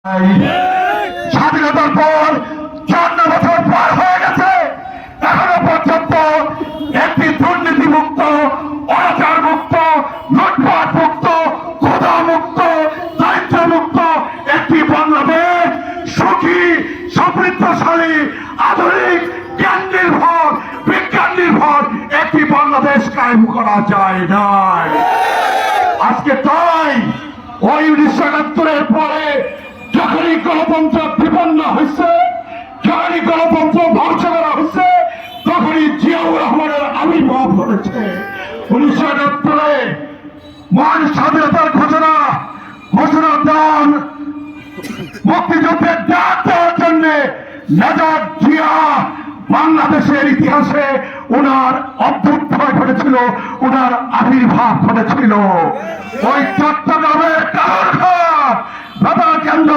স্বাধীনতার পর 54 বছর পার হয়ে গেছে, এখনো পর্যন্ত একটি দুর্নীতি মুক্ত, অনাচার মুক্ত, লুটপাট মুক্ত, খোদা মুক্ত, দারিদ্র মুক্ত একটি বাংলাদেশ সুখী, সমৃদ্ধশালী, আধুনিক, জ্ঞান নির্ভর, বিজ্ঞান নির্ভর একটি বাংলাদেশ কায়েম করা যায় নাই। আজকে তাই ওই 1971-এর পরে যখনই গণতন্ত্র বিপন্ন হয়েছে, যখনই গণতন্ত্র ধ্বংস করা হয়েছে, তখনই জিয়াউর রহমানের আবির্ভাব ঘটেছে। 1971-এ মহান স্বাধীনতার ঘোষণা দেন, মুক্তিযুদ্ধের ডাক দেওয়ার জন্য মেজর জিয়া বাংলাদেশের ইতিহাসে ওনার অভ্যুত্থান ঘটেছিল, ওনার আবির্ভাব ঘটেছিল। ওই চট্টগ্রামের কারখানা দাদা কেন্দ্র